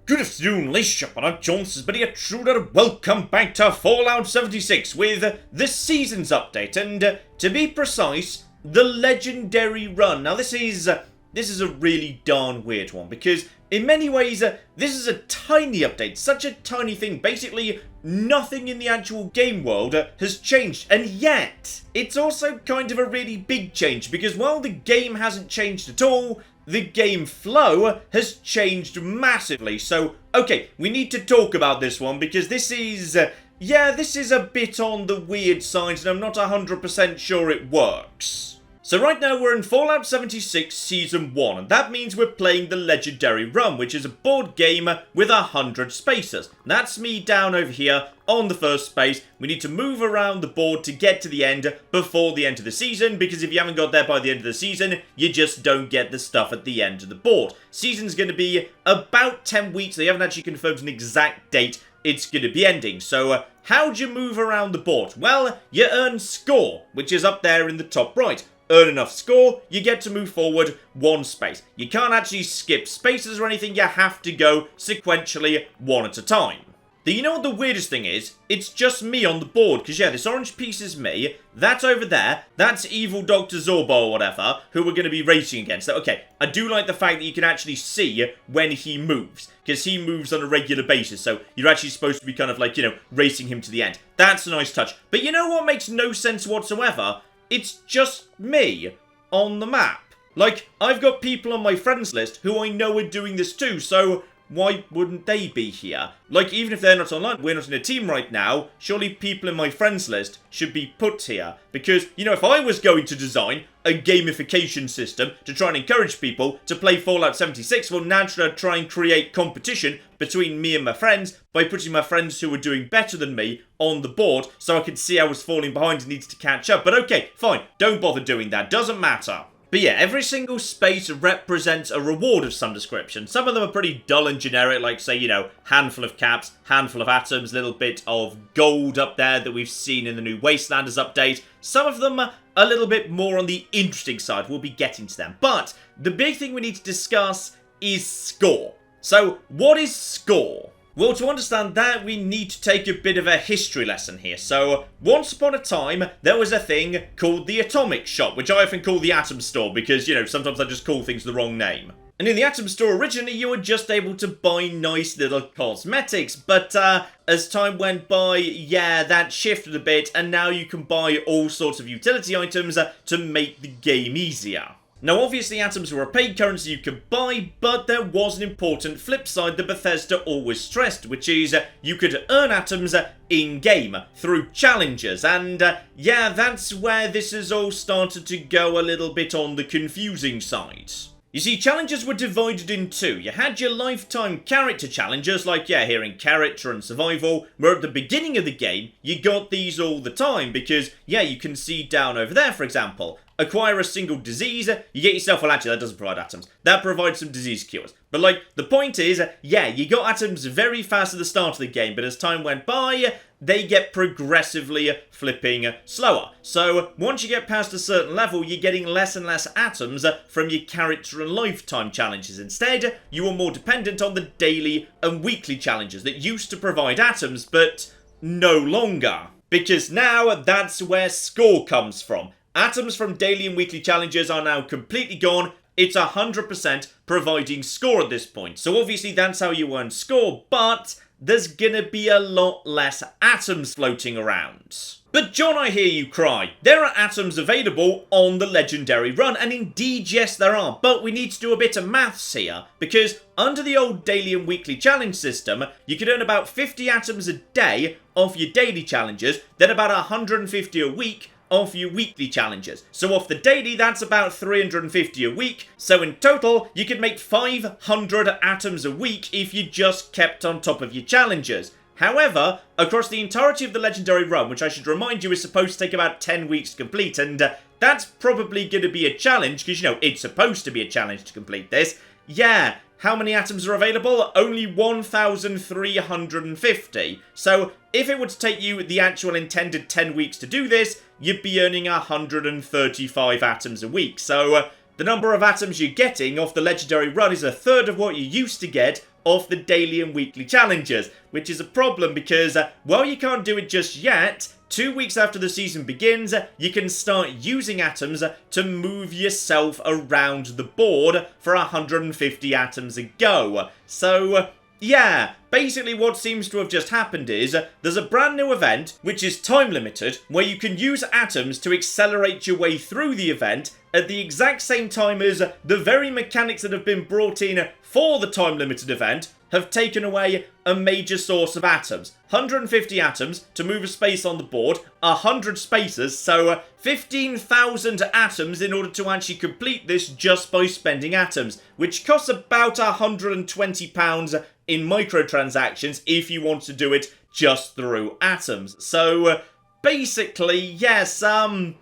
Good afternoon, ladies and gentlemen, I'm John, this is Benny Intruder. Welcome back to Fallout 76 with the Seasons Update, and to be precise, the Legendary Run. Now this is a really darn weird one, because in many ways, this is a tiny update, such a tiny thing. Basically, nothing in the actual game world has changed, and yet, it's also kind of a really big change, because while the game hasn't changed at all, the game flow has changed massively. So, okay, we need to talk about this one, because this is a bit on the weird side, and I'm not 100% sure it works. So right now we're in Fallout 76 Season 1, and that means we're playing the Legendary Run, which is a board game with 100 spaces. That's me down over here on the first space. We need to move around the board to get to the end before the end of the season, because if you haven't got there by the end of the season, you just don't get the stuff at the end of the board. Season's going to be about 10 weeks. They haven't actually confirmed an exact date it's going to be ending. So how do you move around the board? Well, you earn S.C.O.R.E, which is up there in the top right. Earn enough S.C.O.R.E, you get to move forward one space. You can't actually skip spaces or anything, you have to go sequentially one at a time. You know what the weirdest thing is? It's just me on the board, because yeah, this orange piece is me, that over there, that's evil Dr. Zorba or whatever, who we're going to be racing against. So, okay, I do like the fact that you can actually see when he moves, because he moves on a regular basis, so you're actually supposed to be kind of like, you know, racing him to the end. That's a nice touch. But you know what makes no sense whatsoever? It's just me on the map. Like, I've got people on my friends list who I know are doing this too, so why wouldn't they be here? Like, even if they're not online, we're not in a team right now, surely people in my friends list should be put here. Because, you know, if I was going to design a gamification system to try and encourage people to play Fallout 76, well, naturally I'd try and create competition between me and my friends by putting my friends who were doing better than me on the board so I could see I was falling behind and needed to catch up. But okay, fine, don't bother doing that, doesn't matter. But yeah, every single space represents a reward of some description. Some of them are pretty dull and generic, like, say, you know, handful of caps, handful of atoms, little bit of gold up there that we've seen in the new Wastelanders update. Some of them are a little bit more on the interesting side. We'll be getting to them. But the big thing we need to discuss is S.C.O.R.E. So, what is S.C.O.R.E? Well, to understand that, we need to take a bit of a history lesson here. So, once upon a time, there was a thing called the Atomic Shop, which I often call the Atom Store, because, you know, sometimes I just call things the wrong name. And in the Atom Store, originally, you were just able to buy nice little cosmetics, but as time went by, yeah, that shifted a bit, and now you can buy all sorts of utility items to make the game easier. Now, obviously, atoms were a paid currency you could buy, but there was an important flip side that Bethesda always stressed, which is you could earn atoms in-game through challenges, and yeah, that's where this has all started to go a little bit on the confusing side. You see, challenges were divided in two. You had your lifetime character challenges, like, yeah, here in character and survival, where at the beginning of the game, you got these all the time, because, yeah, you can see down over there, for example, acquire a single disease, you get yourself, well, actually, that doesn't provide atoms. That provides some disease cures. But, like, the point is, yeah, you got atoms very fast at the start of the game, but as time went by, they get progressively flipping slower. So, once you get past a certain level, you're getting less and less atoms from your character and lifetime challenges. Instead, you are more dependent on the daily and weekly challenges that used to provide atoms, but no longer. Because now, that's where S.C.O.R.E comes from. Atoms from daily and weekly challenges are now completely gone. It's 100% providing S.C.O.R.E at this point. So obviously that's how you earn S.C.O.R.E, but there's gonna be a lot less atoms floating around. But John, I hear you cry. There are atoms available on the Legendary Run, and indeed, yes, there are. But we need to do a bit of maths here, because under the old daily and weekly challenge system, you could earn about 50 atoms a day off your daily challenges, then about 150 a week off your weekly challenges. So off the daily, that's about 350 a week. So in total, you could make 500 atoms a week if you just kept on top of your challenges. However, across the entirety of the Legendary Run, which I should remind you is supposed to take about 10 weeks to complete, and that's probably going to be a challenge, because, you know, it's supposed to be a challenge to complete this. Yeah, how many atoms are available? Only 1,350. So, if it were to take you the actual intended 10 weeks to do this, you'd be earning 135 atoms a week. So, the number of atoms you're getting off the Legendary Run is a third of what you used to get off the daily and weekly challenges, which is a problem because, while you can't do it just yet, 2 weeks after the season begins, you can start using atoms to move yourself around the board for 150 atoms a go. So, yeah, basically what seems to have just happened is, there's a brand new event, which is time limited, where you can use atoms to accelerate your way through the event at the exact same time as the very mechanics that have been brought in for the time limited event have taken away a major source of atoms. 150 atoms to move a space on the board, 100 spaces, so 15,000 atoms in order to actually complete this just by spending atoms, which costs about £120 in microtransactions if you want to do it just through atoms. So, basically, yes,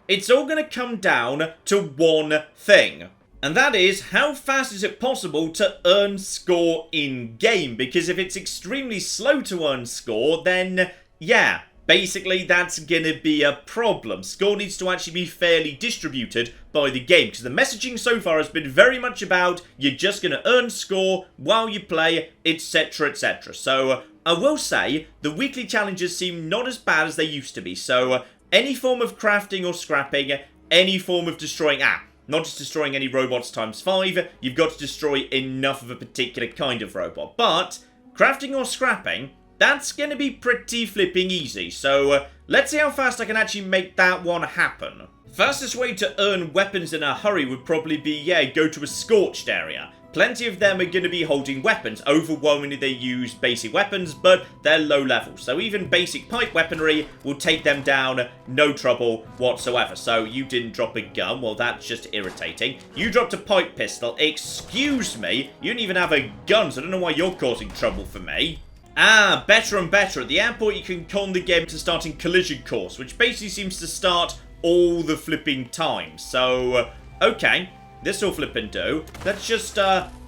it's all going to come down to one thing. And that is, how fast is it possible to earn score in-game? Because if it's extremely slow to earn score, then, yeah, basically that's gonna be a problem. Score needs to actually be fairly distributed by the game, because the messaging so far has been very much about you're just gonna earn score while you play, etc, etc. So, I will say, the weekly challenges seem not as bad as they used to be, so any form of crafting or scrapping, any form of destroying, not just destroying any robots times 5, you've got to destroy enough of a particular kind of robot. But, crafting or scrapping, that's going to be pretty flipping easy. So, let's see how fast I can actually make that one happen. Fastest way to earn weapons in a hurry would probably be, go to a scorched area. Plenty of them are going to be holding weapons. Overwhelmingly they use basic weapons, but they're low level. So even basic pipe weaponry will take them down, no trouble whatsoever. So you didn't drop a gun, well that's just irritating. You dropped a pipe pistol, excuse me, you didn't even have a gun, so I don't know why you're causing trouble for me. Better and better. At the airport you can con the game to starting collision course, which basically seems to start all the flipping time. So, okay. This'll flip and do. Let's just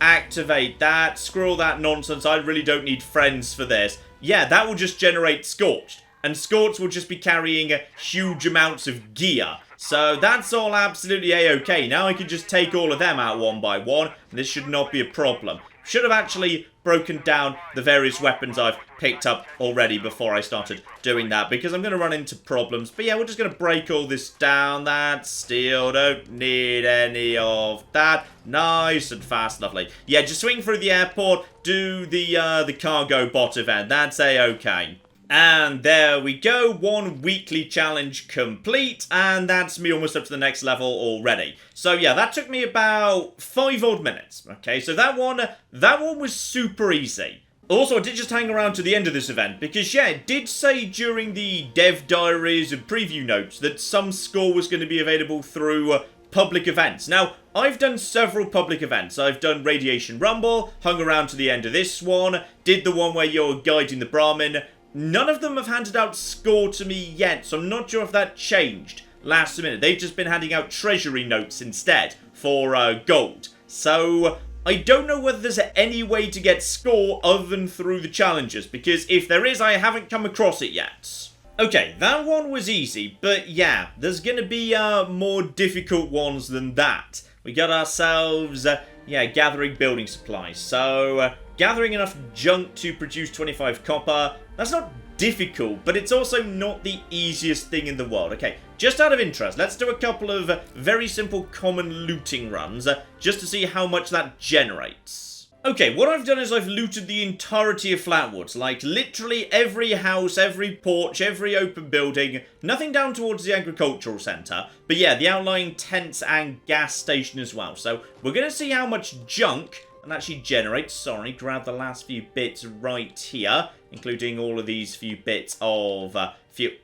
activate that. Screw all that nonsense. I really don't need friends for this. Yeah, that will just generate Scorched. And Scorched will just be carrying huge amounts of gear. So that's all absolutely a-okay. Now I can just take all of them out one by one. And this should not be a problem. Should have actually broken down the various weapons I've picked up already before I started doing that, because I'm going to run into problems. But yeah, we're just going to break all this down. That's steel. Don't need any of that. Nice and fast. Lovely. Yeah, just swing through the airport. Do the cargo bot event. That's a-okay. And there we go, one weekly challenge complete, and that's me almost up to the next level already. So yeah, that took me about 5 odd minutes. Okay, so that one was super easy. Also, I did just hang around to the end of this event, because yeah, it did say during the dev diaries and preview notes that some score was going to be available through public events. Now, I've done several public events. I've done Radiation Rumble, hung around to the end of this one, did the one where you're guiding the Brahmin. None of them have handed out score to me yet, so I'm not sure if that changed last minute. They've just been handing out treasury notes instead for gold. So I don't know whether there's any way to get score other than through the challenges, because if there is, I haven't come across it yet. Okay, that one was easy, but yeah, there's gonna be more difficult ones than that. We got ourselves, gathering building supplies. So, gathering enough junk to produce 25 copper. That's not difficult, but it's also not the easiest thing in the world. Okay, just out of interest, let's do a couple of very simple common looting runs, just to see how much that generates. Okay, what I've done is I've looted the entirety of Flatwoods, like literally every house, every porch, every open building, nothing down towards the agricultural centre, but yeah, the outlying tents and gas station as well. So we're going to see how much junk and actually generates. Sorry, grab the last few bits right here, including all of these few bits of fuel.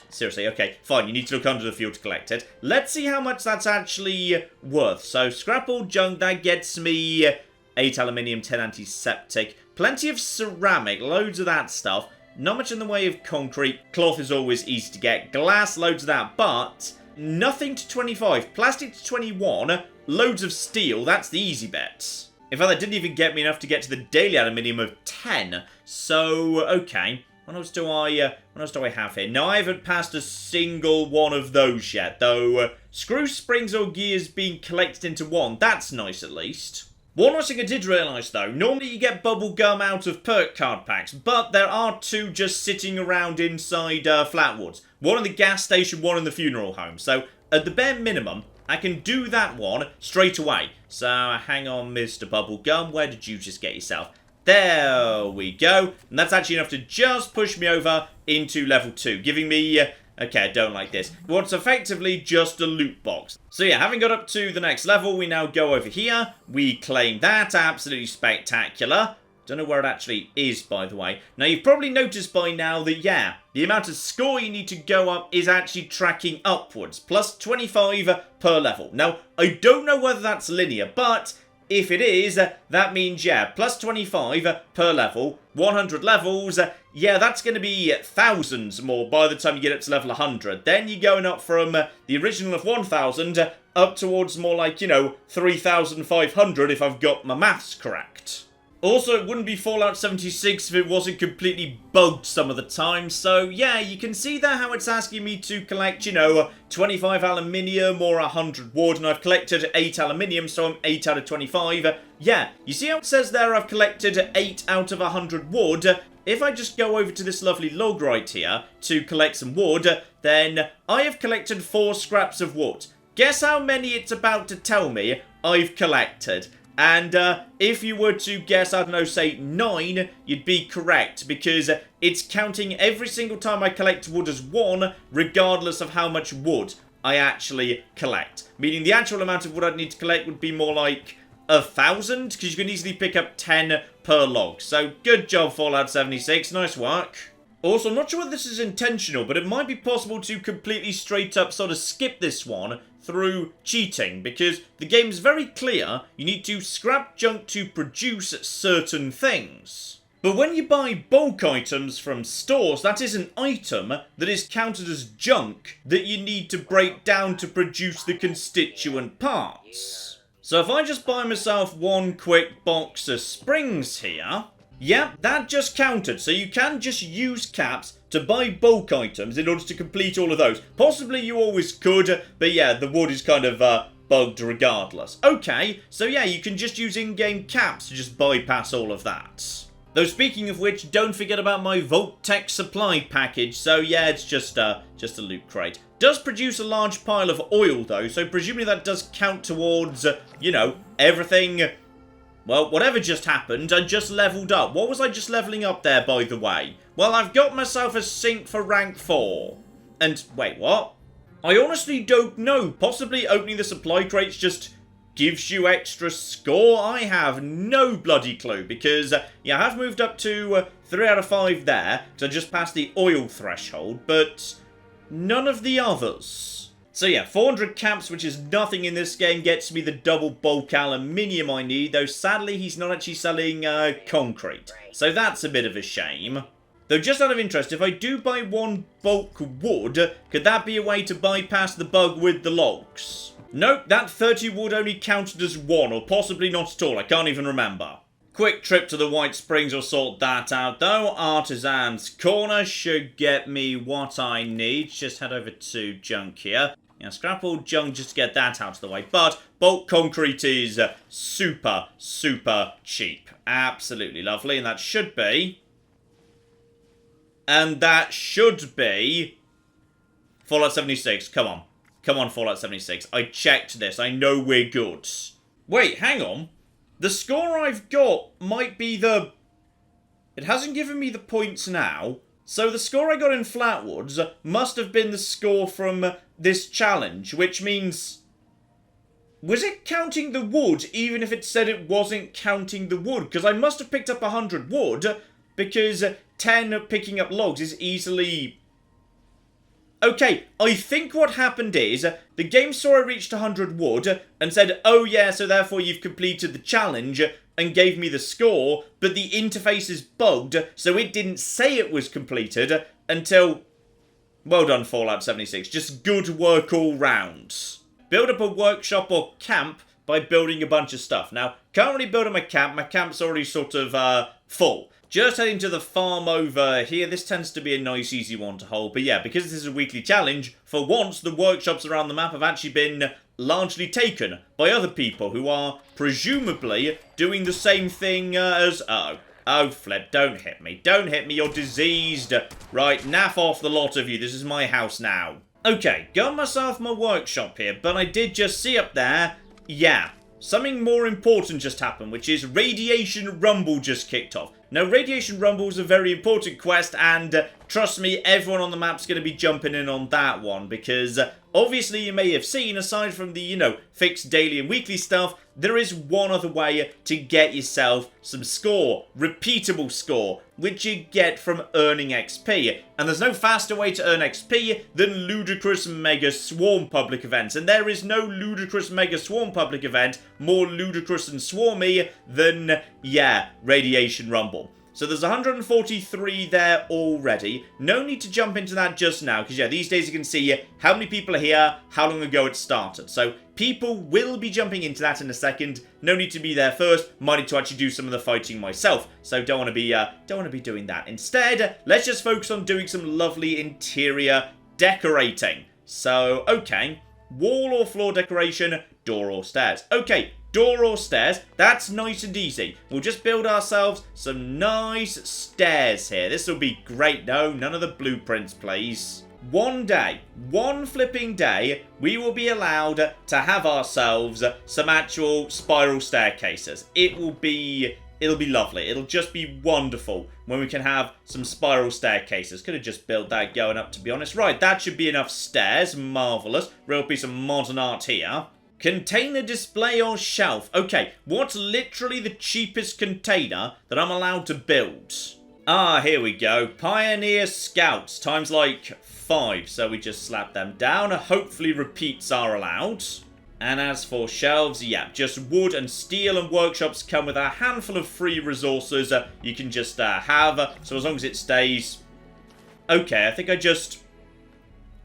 Seriously, okay, fine, you need to look under the fuel to collect it. Let's see how much that's actually worth. So, scrap all junk, that gets me 8 aluminium, 10 antiseptic, plenty of ceramic, loads of that stuff. Not much in the way of concrete. Cloth is always easy to get. Glass, loads of that, but nothing to 25. Plastic to 21. Loads of steel, that's the easy bit. In fact, that didn't even get me enough to get to the daily aluminium of 10. So, okay. What else do I have here? No, I haven't passed a single one of those yet, though screw springs or gears being collected into one. That's nice, at least. One last thing I did realise though, normally you get bubble gum out of perk card packs, but there are two just sitting around inside Flatwoods. One in the gas station, one in the funeral home. So at the bare minimum, I can do that one straight away. So hang on, Mr. Bubblegum, where did you just get yourself? There we go. And that's actually enough to just push me over into level 2, giving me... okay, I don't like this. What's effectively just a loot box. So yeah, having got up to the next level, we now go over here. We claim that. Absolutely spectacular. Don't know where it actually is, by the way. Now, you've probably noticed by now that, yeah, the amount of score you need to go up is actually tracking upwards. Plus 25 per level. Now, I don't know whether that's linear, but... if it is, that means, yeah, plus 25 per level, 100 levels, yeah, that's going to be thousands more by the time you get up to level 100. Then you're going up from the original of 1,000 up towards more like, 3,500 if I've got my maths correct. Also, it wouldn't be Fallout 76 if it wasn't completely bugged some of the time. So, yeah, you can see there how it's asking me to collect, 25 aluminium or 100 wood. And I've collected 8 aluminium, so I'm 8 out of 25. Yeah, you see how it says there I've collected 8 out of 100 wood? If I just go over to this lovely log right here to collect some wood, then I have collected 4 scraps of wood. Guess how many it's about to tell me I've collected? And if you were to guess, I don't know, say 9, you'd be correct. Because it's counting every single time I collect wood as 1, regardless of how much wood I actually collect. Meaning the actual amount of wood I'd need to collect would be more like 1,000. Because you can easily pick up 10 per log. So good job, Fallout 76. Nice work. Also, I'm not sure whether this is intentional, but it might be possible to completely straight up sort of skip this one through cheating, because the game's very clear you need to scrap junk to produce certain things. But when you buy bulk items from stores, that is an item that is counted as junk that you need to break down to produce the constituent parts. So if I just buy myself one quick box of springs here... yeah, that just counted. So you can just use caps to buy bulk items in order to complete all of those. Possibly you always could, but yeah, the wood is kind of bugged regardless. Okay, so yeah, you can just use in-game caps to just bypass all of that. Though speaking of which, don't forget about my Vault Tech supply package. So yeah, it's just a loot crate. Does produce a large pile of oil though, so presumably that does count towards, everything... well, whatever just happened, I just leveled up. What was I just leveling up there, by the way? Well, I've got myself a sink for rank 4. And, wait, what? I honestly don't know. Possibly opening the supply crates just gives you extra score? I have no bloody clue, because, yeah, I have moved up to 3 out of 5 there, because I just passed the oil threshold, but none of the others. So yeah, 400 caps, which is nothing in this game, gets me the double bulk aluminium I need, though sadly he's not actually selling concrete. So that's a bit of a shame. Though just out of interest, if I do buy one bulk wood, could that be a way to bypass the bug with the logs? Nope, that 30 wood only counted as 1, or possibly not at all, I can't even remember. Quick trip to the White Springs will sort that out though. Artisan's Corner should get me what I need. Just head over to junk here. Yeah, scrap all junk just to get that out of the way. But bulk concrete is super, super cheap. Absolutely lovely. And that should be... Fallout 76. Come on. Come on, Fallout 76. I checked this. I know we're good. Wait, hang on. The score I've got might be the... it hasn't given me the points now. So the score I got in Flatwoods must have been the score from this challenge, which means... was it counting the wood, even if it said it wasn't counting the wood? Because I must have picked up 100 wood, because 10 picking up logs is easily... okay, I think what happened is, the game saw I reached 100 wood, and said, oh yeah, so therefore you've completed the challenge, and gave me the score, but the interface is bugged, so it didn't say it was completed, until... well done, Fallout 76, just good work all round. Build up a workshop or camp by building a bunch of stuff. Now, can't really build up my camp's already sort of full. Just heading to the farm over here. This tends to be a nice, easy one to hold. But yeah, because this is a weekly challenge, for once, the workshops around the map have actually been largely taken by other people who are presumably doing the same thing as... Oh, flip, don't hit me. Don't hit me, you're diseased. Right, naff off the lot of you. This is my house now. Okay, got myself my workshop here, but I did just see up there, yeah, something more important just happened, which is Radiation Rumble just kicked off. Now, Radiation Rumble is a very important quest, and trust me, everyone on the map's going to be jumping in on that one, because obviously you may have seen, aside from the, you know, fixed daily and weekly stuff, there is one other way to get yourself some score, repeatable score, which you get from earning XP. And there's no faster way to earn XP than Ludicrous Mega Swarm public events. And there is no Ludicrous Mega Swarm public event more ludicrous and swarmy than, yeah, Radiation Rumble. So there's 143 there already. No need to jump into that just now, because yeah, these days you can see how many people are here, how long ago it started. So people will be jumping into that in a second. No need to be there first. Might need to actually do some of the fighting myself. So don't want to be doing that. Instead, let's just focus on doing some lovely interior decorating. So, okay, wall or floor decoration, door or stairs. Okay. Door or stairs, that's nice and easy. We'll just build ourselves some nice stairs here. This will be great. No, none of the blueprints, please. One day, one flipping day, we will be allowed to have ourselves some actual spiral staircases. It'll be lovely. It'll just be wonderful when we can have some spiral staircases. Could have just built that going up, to be honest. Right, that should be enough stairs. Marvellous. Real piece of modern art here. Container display or shelf. Okay, what's literally the cheapest container that I'm allowed to build? Ah, here we go. Pioneer Scouts times like 5. So we just slap them down. Hopefully repeats are allowed. And as for shelves, yeah, just wood and steel, and workshops come with a handful of free resources you can just have. So as long as it stays... Okay, I think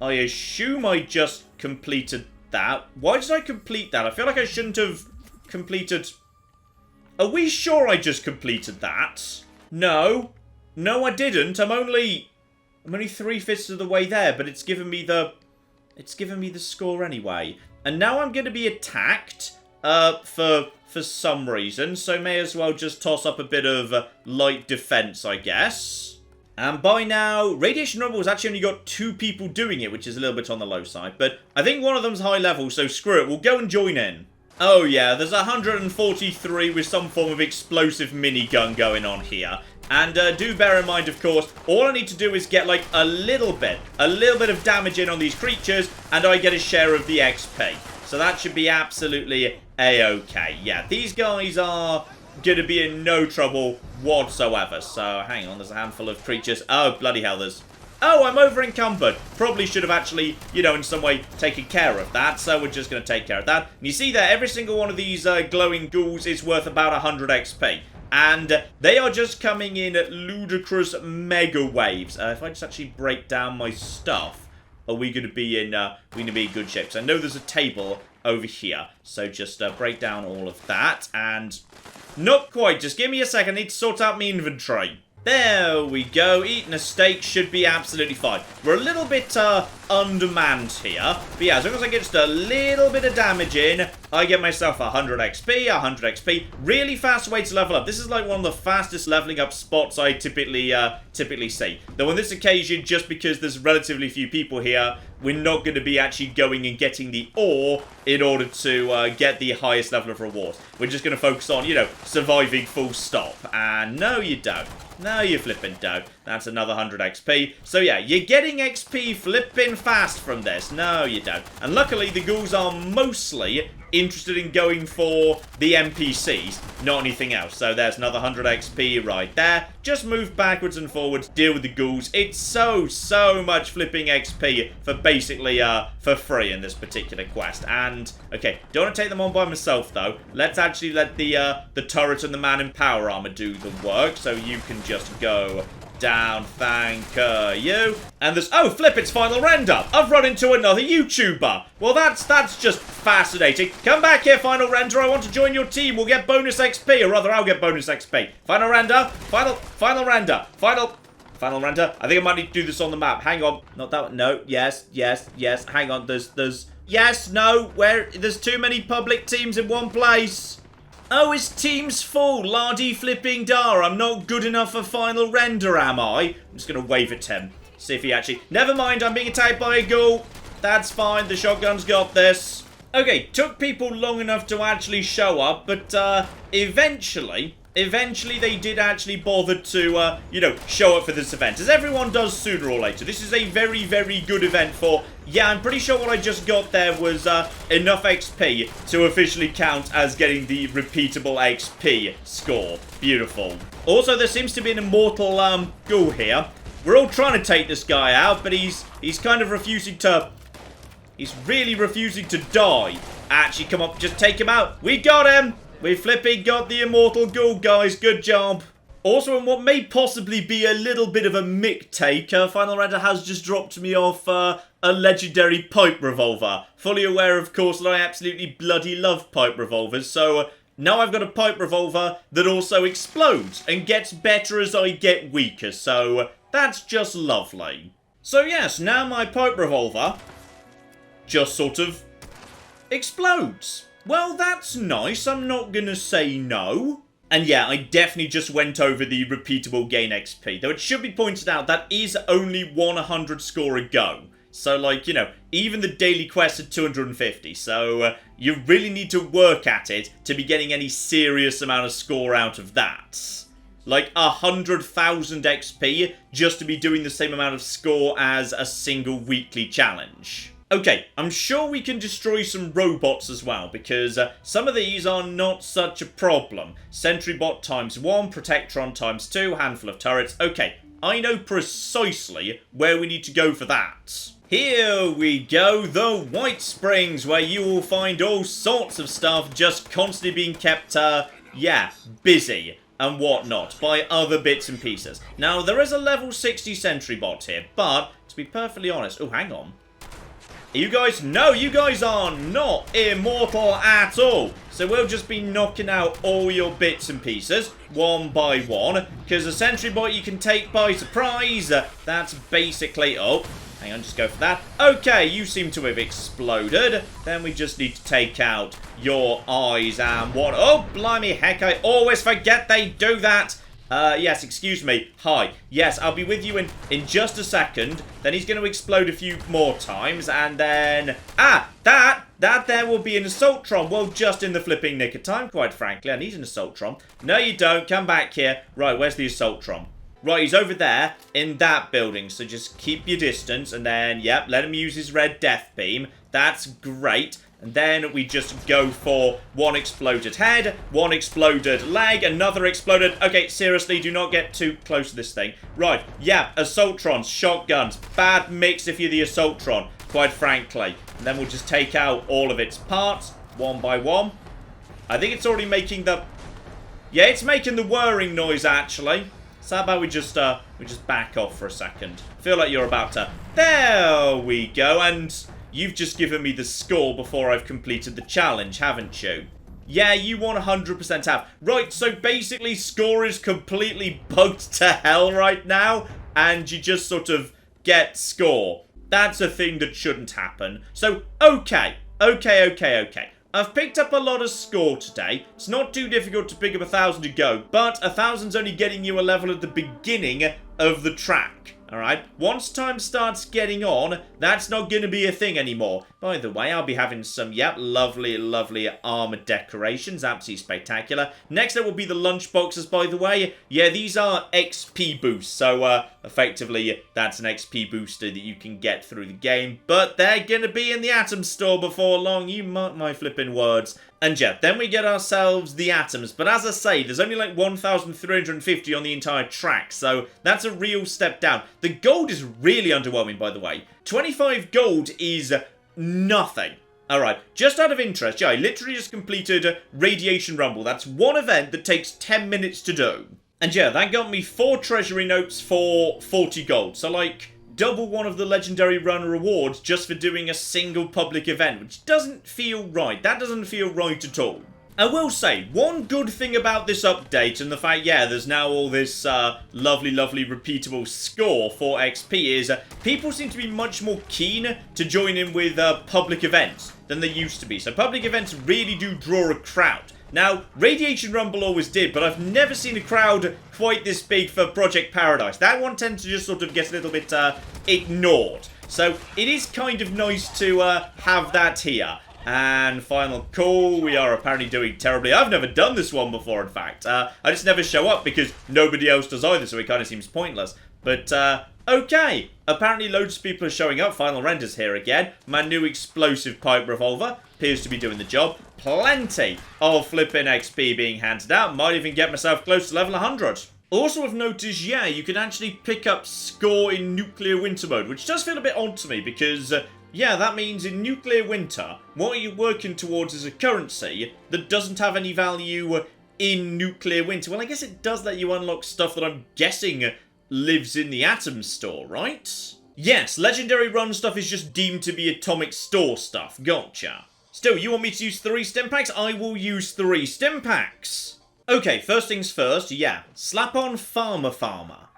I assume I just completed that. Why did I complete that? I feel like I shouldn't have completed... Are we sure I just completed that? No. No, I didn't. I'm only 3/5 of the way there, but it's given me the score anyway. And now I'm going to be attacked for some reason, so may as well just toss up a bit of light defense, I guess. And by now, Radiation Rumble has actually only got 2 people doing it, which is a little bit on the low side. But I think one of them's high level, so screw it. We'll go and join in. Oh yeah, there's 143 with some form of explosive minigun going on here. And do bear in mind, of course, all I need to do is get like a little bit of damage in on these creatures, and I get a share of the XP. So that should be absolutely a-okay. Yeah, these guys are going to be in no trouble whatsoever. So, hang on, there's a handful of creatures. Oh, bloody hell, there's... Oh, I'm over encumbered. Probably should have actually, you know, in some way taken care of that. So we're just going to take care of that. And you see there, every single one of these glowing ghouls is worth about 100 XP. And they are just coming in at ludicrous mega waves. If I just actually break down my stuff, are we going to be in good shape? So I know there's a table over here. So just break down all of that. And not quite. Just give me a second. I need to sort out my inventory. There we go. Eating a steak should be absolutely fine. We're a little bit undermanned here. But yeah, as long as I get just a little bit of damage in, I get myself 100 XP, 100 XP. Really fast way to level up. This is like one of the fastest leveling up spots I typically see. Though on this occasion, just because there's relatively few people here, we're not going to be actually going and getting the ore in order to get the highest level of rewards. We're just going to focus on, you know, surviving full stop. And no, you don't. No, you flipping don't. That's another 100 XP. So yeah, you're getting XP flipping fast from this. No, you don't. And luckily, the ghouls are mostly interested in going for the NPCs, not anything else. So there's another 100 XP right there. Just move backwards and forwards, deal with the ghouls. It's so much flipping XP for basically for free in this particular quest. And okay, don't want to take them on by myself though. Let's actually let the turret and the man in power armor do the work. So you can just go Down, thank you. And there's, oh, flip, it's Final Render. I've run into another YouTuber. Well, that's just fascinating. Come back here, Final Render. I want to join your team. We'll get bonus XP, or rather, I'll get bonus XP. Final Render, Final Render, Final Render. I think I might need to do this on the map. Hang on. Not that one. No, yes. Hang on, there's, yes, no, there's too many public teams in one place. Oh, his team's full. Lardy flipping dar. I'm not good enough for Final Render, am I? I'm just going to wave at him. See if he actually... Never mind, I'm being attacked by a ghoul. That's fine, the shotgun's got this. Okay, took people long enough to actually show up, but eventually they did actually bother to, you know, show up for this event, as everyone does sooner or later. This is a very, very good event for, yeah, I'm pretty sure what I just got there was enough XP to officially count as getting the repeatable XP score. Beautiful. Also, there seems to be an immortal ghoul here. We're all trying to take this guy out, but he's kind of refusing to... He's really refusing to die. Actually, come on, just take him out. We got him! We flipping got the immortal ghoul, guys. Good job. Also, in what may possibly be a little bit of a mick take, Final Render has just dropped me off a legendary pipe revolver. Fully aware, of course, that I absolutely bloody love pipe revolvers. So now I've got a pipe revolver that also explodes and gets better as I get weaker. So that's just lovely. So yes, now my pipe revolver just sort of explodes. Well, that's nice. I'm not gonna say no. And yeah, I definitely just went over the repeatable gain XP. Though it should be pointed out, that is only 100 score a go. So, like, you know, even the daily quests are 250. So, you really need to work at it to be getting any serious amount of score out of that. Like, 100,000 XP just to be doing the same amount of score as a single weekly challenge. Okay, I'm sure we can destroy some robots as well, because some of these are not such a problem. Sentry bot ×1, Protectron ×2, handful of turrets. Okay, I know precisely where we need to go for that. Here we go, the White Springs, where you will find all sorts of stuff just constantly being kept, yeah, busy and whatnot by other bits and pieces. Now, there is a level 60 sentry bot here, but to be perfectly honest... Oh, hang on. You guys, no, you guys are not immortal at all. So we'll just be knocking out all your bits and pieces, one by one. Because a sentry bot you can take by surprise. That's basically... Oh, hang on, just go for that. Okay, you seem to have exploded. Then we just need to take out your eyes and what... Oh, blimey, heck, I always forget they do that. Yes, excuse me. Hi. Yes, I'll be with you in just a second. Then he's going to explode a few more times, and then... Ah! That there will be an Assaultron. Well, just in the flipping nick of time, quite frankly. I need an Assaultron. No, you don't. Come back here. Right, where's the Assaultron? Right, he's over there in that building, so just keep your distance, and then, yep, let him use his red death beam. That's great. And then we just go for one exploded head, one exploded leg, another exploded... Okay, seriously, do not get too close to this thing. Right, yeah, Assaultrons, shotguns. Bad mix if you're the Assaultron, quite frankly. And then we'll just take out all of its parts, one by one. I think it's already making the... Yeah, it's making the whirring noise, actually. So how about we just back off for a second. I feel like you're about to... There we go, and... You've just given me the score before I've completed the challenge, haven't you? Yeah, you 100% have. Right, so basically S.C.O.R.E is completely bugged to hell right now, and you just sort of get score. That's a thing that shouldn't happen. So, okay. I've picked up a lot of score today. It's not too difficult to pick up 1,000 to go, but 1,000's only getting you a level at the beginning of the track. Alright, once time starts getting on, that's not going to be a thing anymore. By the way, I'll be having some, yep, lovely armor decorations. Absolutely spectacular. Next up will be the lunchboxes, by the way. Yeah, these are XP boosts. So, effectively, that's an XP booster that you can get through the game. But they're going to be in the Atom Store before long. You mark my flipping words. And yeah, then we get ourselves the atoms. But as I say, there's only like 1,350 on the entire track. So that's a real step down. The gold is really underwhelming, by the way. 25 gold is nothing. Alright, just out of interest, yeah, I literally just completed Radiation Rumble. That's one event that takes 10 minutes to do. And yeah, that got me 4 treasury notes for 40 gold. So like, double one of the Legendary Run rewards just for doing a single public event, which doesn't feel right. That doesn't feel right at all. I will say, one good thing about this update and the fact, yeah, there's now all this lovely, lovely repeatable score for XP is people seem to be much more keen to join in with public events than they used to be. So public events really do draw a crowd. Now, Radiation Rumble always did, but I've never seen a crowd quite this big for Project Paradise. That one tends to just sort of get a little bit ignored. So it is kind of nice to have that here. And final call, we are apparently doing terribly. I've never done this one before, in fact. I just never show up because nobody else does either, so it kind of seems pointless. But, okay. Apparently loads of people are showing up. Final renders here again. My new explosive pipe revolver appears to be doing the job. Plenty of flipping XP being handed out. Might even get myself close to level 100. Also have noticed, yeah, you can actually pick up S.C.O.R.E in Nuclear Winter mode, which does feel a bit odd to me because... yeah, that means in Nuclear Winter, what are you working towards is a currency that doesn't have any value in Nuclear Winter. Well, I guess it does let you unlock stuff that I'm guessing lives in the Atom Store, right? Yes, Legendary Run stuff is just deemed to be Atomic Store stuff. Gotcha. Still, you want me to use 3 stim packs? I will use 3 stim packs. Okay, first things first, yeah. Slap on Farmer.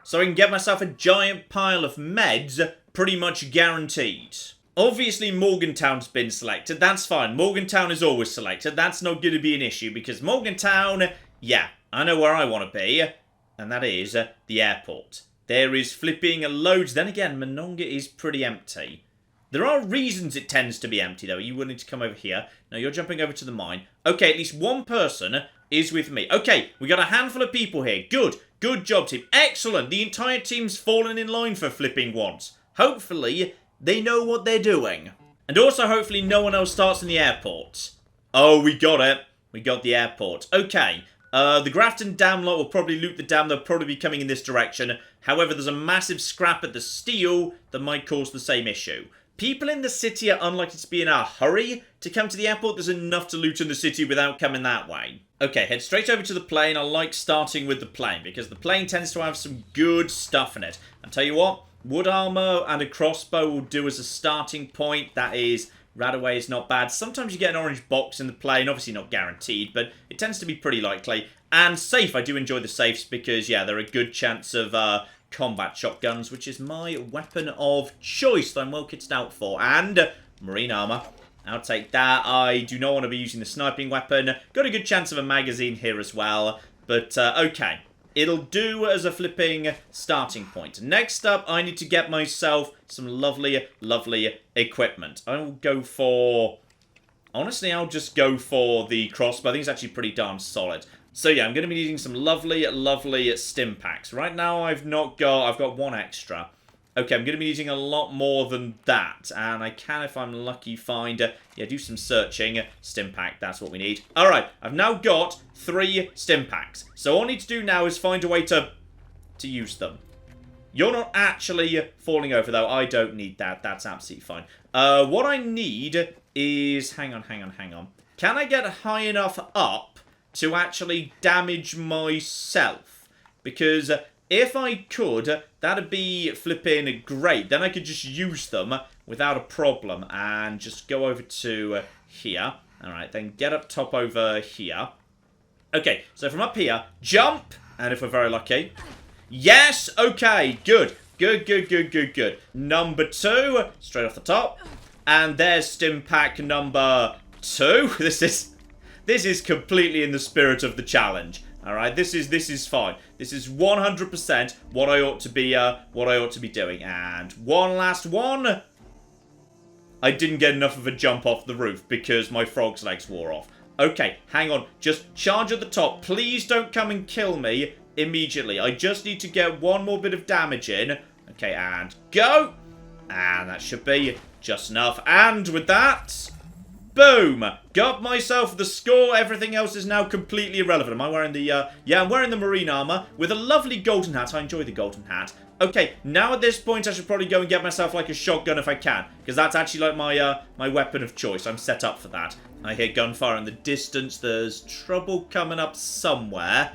So I can get myself a giant pile of meds, pretty much guaranteed. Obviously, Morgantown's been selected. That's fine. Morgantown is always selected. That's not going to be an issue because Morgantown, yeah, I know where I want to be. And that is the airport. There is flipping loads. Then again, Mononga is pretty empty. There are reasons it tends to be empty, though. You will need to come over here. No, you're jumping over to the mine. Okay, at least one person is with me. Okay, we got a handful of people here. Good. Good job, team. Excellent. The entire team's fallen in line for flipping once. Hopefully... they know what they're doing. And also, hopefully, no one else starts in the airport. Oh, we got it. We got the airport. Okay. The Grafton Dam lot will probably loot the dam. They'll probably be coming in this direction. However, there's a massive scrap at the steel that might cause the same issue. People in the city are unlikely to be in a hurry to come to the airport. There's enough to loot in the city without coming that way. Okay, head straight over to the plane. I like starting with the plane because the plane tends to have some good stuff in it. And tell you what, wood armor and a crossbow will do as a starting point. That is, Radaway is not bad. Sometimes you get an orange box in the plane. Obviously not guaranteed, but it tends to be pretty likely. And safe, I do enjoy the safes because, yeah, they're a good chance of combat shotguns, which is my weapon of choice that I'm well kitted out for. And marine armor. I'll take that. I do not want to be using the sniping weapon. Got a good chance of a magazine here as well. But, okay. It'll do as a flipping starting point. Next up, I need to get myself some lovely, lovely equipment. I will go for... honestly, I'll just go for the crossbow. I think it's actually pretty darn solid. So yeah, I'm going to be needing some lovely, lovely stim packs. Right now, I've got 1 extra. Okay, I'm going to be needing a lot more than that. And I can, if I'm lucky, find... yeah, do some searching. Stim pack, that's what we need. Alright, I've now got 3 stim packs. So all I need to do now is find a way to use them. You're not actually falling over, though. I don't need that. That's absolutely fine. What I need is... hang on. Can I get high enough up to actually damage myself? Because... if I could, that'd be flipping great. Then I could just use them without a problem and just go over to here. Alright, then get up top over here. Okay, so from up here, jump, and if we're very lucky... yes! Okay, good. Good. Number 2, straight off the top. And there's stim pack number 2. This is completely in the spirit of the challenge. Alright, this is fine. This is 100% what I ought to be doing. And one last one. I didn't get enough of a jump off the roof because my frog's legs wore off. Okay, hang on. Just charge at the top. Please don't come and kill me immediately. I just need to get one more bit of damage in. Okay, and go. And that should be just enough. And with that... boom! Got myself the score. Everything else is now completely irrelevant. Am I wearing the, yeah, I'm wearing the marine armor with a lovely golden hat. I enjoy the golden hat. Okay, now at this point I should probably go and get myself like a shotgun if I can. Because that's actually like my, my weapon of choice. I'm set up for that. I hear gunfire in the distance. There's trouble coming up somewhere.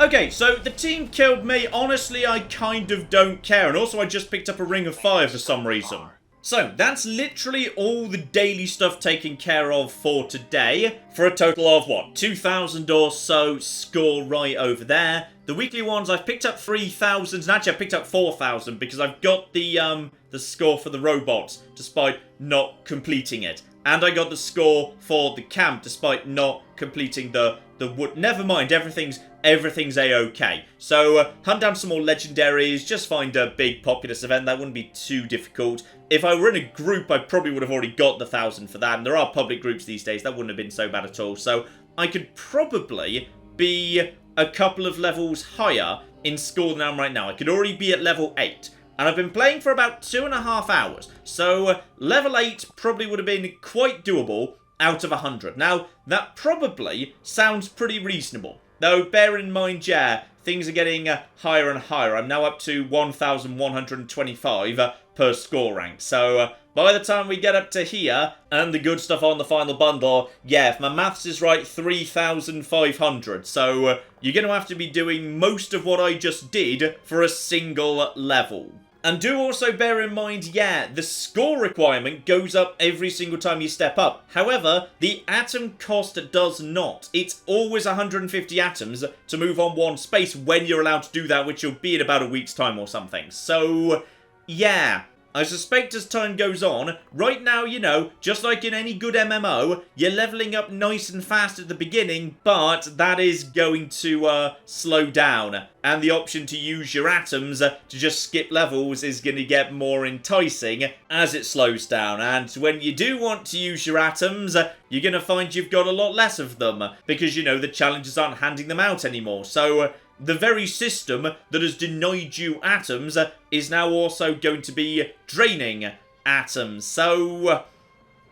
Okay, so the team killed me. Honestly, I kind of don't care. And also, I just picked up a Ring of Fire for some reason. So, that's literally all the daily stuff taken care of for today, for a total of, what, 2,000 or so score right over there. The weekly ones, I've picked up 3,000, and actually I've picked up 4,000, because I've got the score for the robots, despite not completing it. And I got the score for the camp, despite not completing the wood. Never mind, everything's a-okay. So, hunt down some more legendaries, just find a big populous event, that wouldn't be too difficult. If I were in a group, I probably would have already got the 1,000 for that, and there are public groups these days, that wouldn't have been so bad at all. So, I could probably be a couple of levels higher in score than I am right now. I could already be at level 8. And I've been playing for about 2.5 hours. So, level 8 probably would have been quite doable out of 100. Now, that probably sounds pretty reasonable. Though, bear in mind, yeah, things are getting higher and higher. I'm now up to 1,125 per score rank. So, by the time we get up to here, and the good stuff on the final bundle, yeah, if my maths is right, 3,500. So, you're going to have to be doing most of what I just did for a single level. And do also bear in mind, yeah, the score requirement goes up every single time you step up. However, the atom cost does not. It's always 150 atoms to move on one space when you're allowed to do that, which you'll be in about a week's time or something. So, yeah. I suspect as time goes on, right now, you know, just like in any good MMO, you're leveling up nice and fast at the beginning, but that is going to slow down. And the option to use your atoms to just skip levels is going to get more enticing as it slows down. And when you do want to use your atoms, you're going to find you've got a lot less of them, because, you know, the challenges aren't handing them out anymore. So, the very system that has denied you atoms is now also going to be draining atoms. So,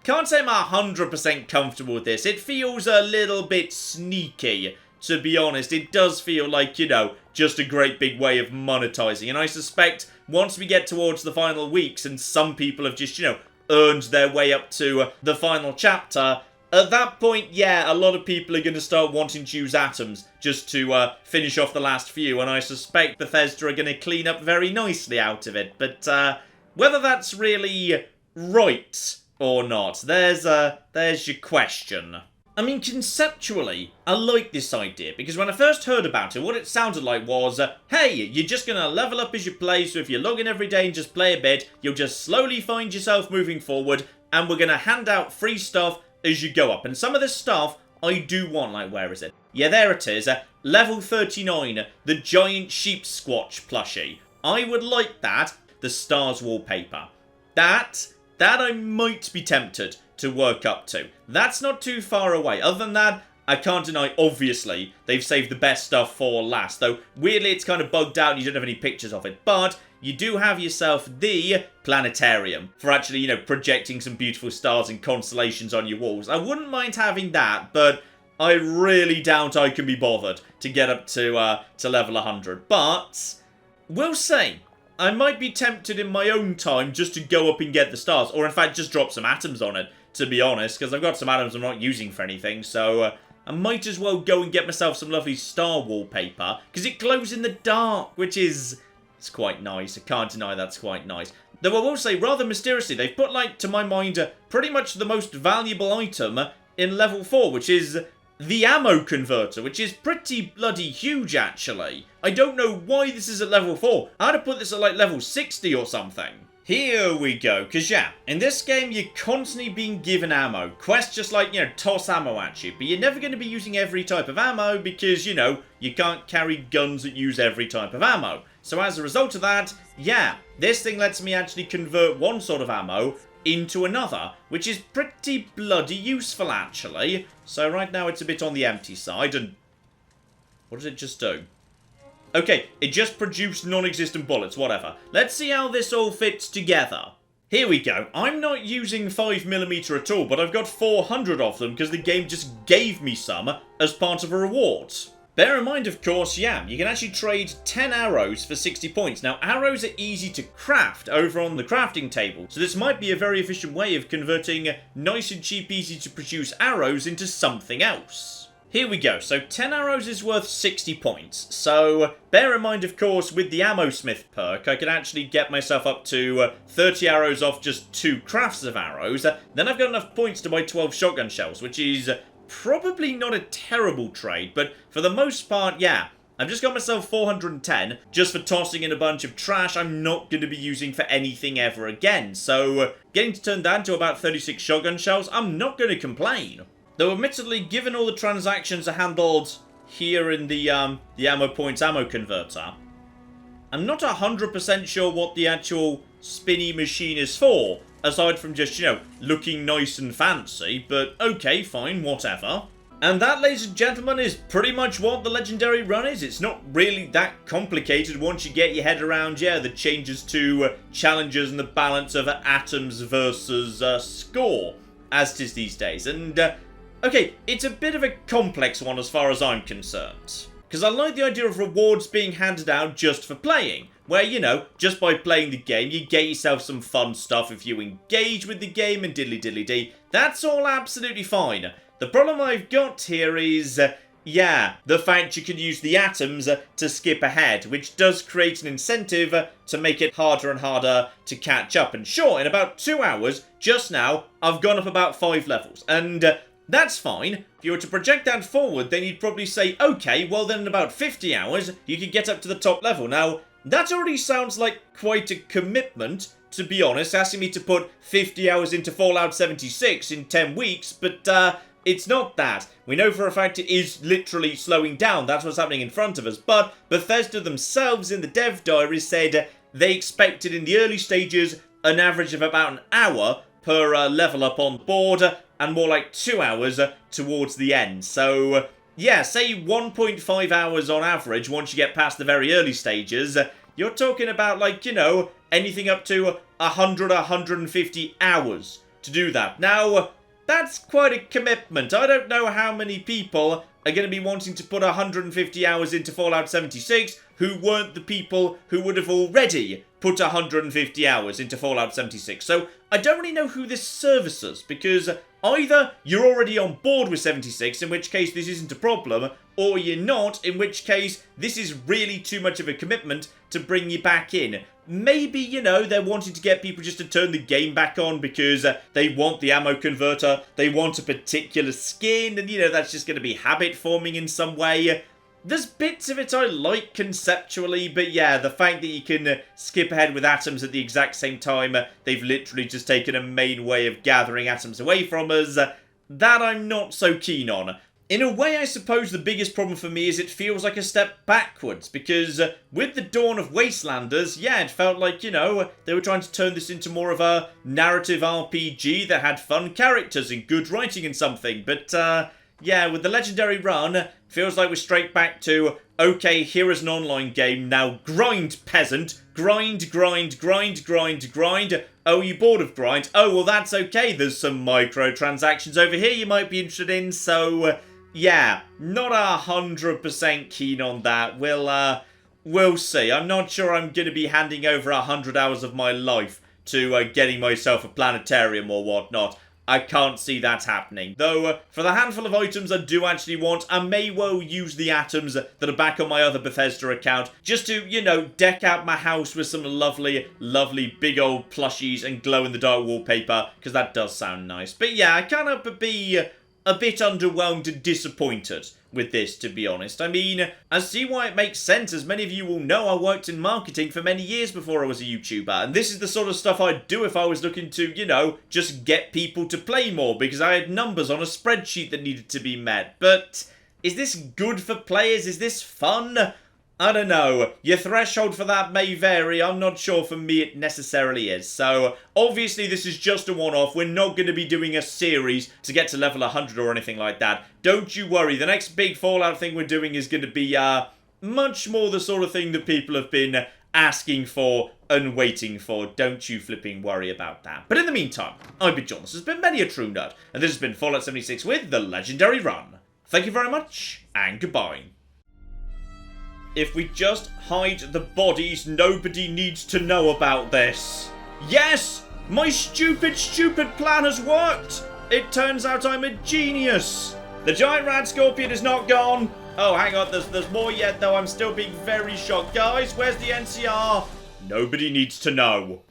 can't say I'm 100% comfortable with this. It feels a little bit sneaky, to be honest. It does feel like, you know, just a great big way of monetizing. And I suspect once we get towards the final weeks and some people have just, you know, earned their way up to the final chapter, at that point, yeah, a lot of people are going to start wanting to use atoms just to finish off the last few, and I suspect Bethesda are going to clean up very nicely out of it. But whether that's really right or not, there's your question. I mean, conceptually, I like this idea, because when I first heard about it, what it sounded like was, hey, you're just going to level up as you play, so if you log in every day and just play a bit, you'll just slowly find yourself moving forward, and we're going to hand out free stuff as you go up. And some of this stuff I do want, like, where is it? Yeah, there it is. Level 39, the giant sheep squatch plushie. I would like that. The stars wallpaper. That I might be tempted to work up to. That's not too far away. Other than that, I can't deny, obviously, they've saved the best stuff for last. Though, weirdly, it's kind of bugged out and you don't have any pictures of it. But you do have yourself the planetarium for actually, you know, projecting some beautiful stars and constellations on your walls. I wouldn't mind having that, but I really doubt I can be bothered to get up to level 100. But we'll see. I might be tempted in my own time just to go up and get the stars, or in fact just drop some atoms on it, to be honest, because I've got some atoms I'm not using for anything, so I might as well go and get myself some lovely star wallpaper, because it glows in the dark, which is... it's quite nice. I can't deny that's quite nice. Though I will say, rather mysteriously, they've put, like, to my mind, pretty much the most valuable item in level 4, which is the ammo converter, which is pretty bloody huge, actually. I don't know why this is at level 4. I'd have put this at, like, level 60 or something. Here we go, because yeah, in this game you're constantly being given ammo. Quests just like, you know, toss ammo at you, but you're never going to be using every type of ammo because, you know, you can't carry guns that use every type of ammo. So as a result of that, yeah, this thing lets me actually convert one sort of ammo into another, which is pretty bloody useful actually. So right now it's a bit on the empty side, and what does it just do? Okay, it just produced non-existent bullets, whatever. Let's see how this all fits together. Here we go. I'm not using 5mm at all, but I've got 400 of them because the game just gave me some as part of a reward. Bear in mind, of course, yeah, you can actually trade 10 arrows for 60 points. Now, arrows are easy to craft over on the crafting table, so this might be a very efficient way of converting nice and cheap, easy to produce arrows into something else. Here we go. So 10 arrows is worth 60 points. So bear in mind, of course, with the Ammo Smith perk, I can actually get myself up to 30 arrows off just 2 crafts of arrows. Then I've got enough points to buy 12 shotgun shells, which is probably not a terrible trade, but for the most part, yeah. I've just got myself 410 just for tossing in a bunch of trash I'm not going to be using for anything ever again. So getting to turn down to about 36 shotgun shells, I'm not going to complain. Though admittedly, given all the transactions are handled here in the ammo points ammo converter, I'm not 100% sure what the actual spinny machine is for, aside from just, you know, looking nice and fancy, but okay, fine, whatever. And that, ladies and gentlemen, is pretty much what the Legendary Run is. It's not really that complicated once you get your head around, yeah, the changes to challenges and the balance of atoms versus score, as it is these days. And, okay, it's a bit of a complex one as far as I'm concerned. Because I like the idea of rewards being handed out just for playing. Where, you know, just by playing the game, you get yourself some fun stuff if you engage with the game and diddly-diddly-dee. That's all absolutely fine. The problem I've got here is, yeah, the fact you can use the atoms to skip ahead, which does create an incentive to make it harder and harder to catch up. And sure, in about 2 hours, just now, I've gone up about 5 levels. And that's fine. If you were to project that forward, then you'd probably say, okay, well then in about 50 hours, you could get up to the top level. Now, that already sounds like quite a commitment, to be honest, asking me to put 50 hours into Fallout 76 in 10 weeks, but, it's not that. We know for a fact it is literally slowing down. That's what's happening in front of us. But Bethesda themselves in the dev diary said they expected in the early stages an average of about an hour per level up on board and more like 2 hours towards the end. So, yeah, say 1.5 hours on average once you get past the very early stages. You're talking about, like, you know, anything up to 100, 150 hours to do that. Now, that's quite a commitment. I don't know how many people are going to be wanting to put 150 hours into Fallout 76 who weren't the people who would have already put 150 hours into Fallout 76. So I don't really know who this services, because either you're already on board with 76, in which case this isn't a problem, or you're not, in which case this is really too much of a commitment to bring you back in. Maybe, you know, they're wanting to get people just to turn the game back on because they want the ammo converter, they want a particular skin, and, you know, that's just going to be habit forming in some way. There's bits of it I like conceptually, but yeah, the fact that you can skip ahead with atoms at the exact same time, they've literally just taken a main way of gathering atoms away from us, that I'm not so keen on. In a way, I suppose the biggest problem for me is it feels like a step backwards, because with the dawn of Wastelanders, yeah, it felt like, you know, they were trying to turn this into more of a narrative RPG that had fun characters and good writing and something, but, yeah, with the Legendary Run, feels like we're straight back to, okay, here is an online game, now grind, peasant, grind, grind, grind, grind, grind. Oh, you bored of grind? Oh, well, that's okay, there's some microtransactions over here you might be interested in, so, yeah, not 100% keen on that. We'll see. I'm not sure I'm going to be handing over 100 hours of my life to getting myself a planetarium or whatnot. I can't see that happening. Though, for the handful of items I do actually want, I may well use the atoms that are back on my other Bethesda account just to, you know, deck out my house with some lovely, lovely big old plushies and glow-in-the-dark wallpaper, because that does sound nice. But yeah, I can't help but be a bit underwhelmed and disappointed with this, to be honest. I mean, I see why it makes sense. As many of you will know, I worked in marketing for many years before I was a YouTuber, and this is the sort of stuff I'd do if I was looking to, you know, just get people to play more, because I had numbers on a spreadsheet that needed to be met. But is this good for players? Is this fun? I don't know. Your threshold for that may vary. I'm not sure for me it necessarily is. So, obviously this is just a one-off. We're not going to be doing a series to get to level 100 or anything like that. Don't you worry. The next big Fallout thing we're doing is going to be much more the sort of thing that people have been asking for and waiting for. Don't you flipping worry about that. But in the meantime, I've been John. This has been many a true nerd. And this has been Fallout 76 with the Legendary Run. Thank you very much, and goodbye. If we just hide the bodies, nobody needs to know about this. Yes! My stupid, stupid plan has worked! It turns out I'm a genius! The giant rat scorpion is not gone. Oh, hang on. There's more yet, though. I'm still being very shocked. Guys, where's the NCR? Nobody needs to know.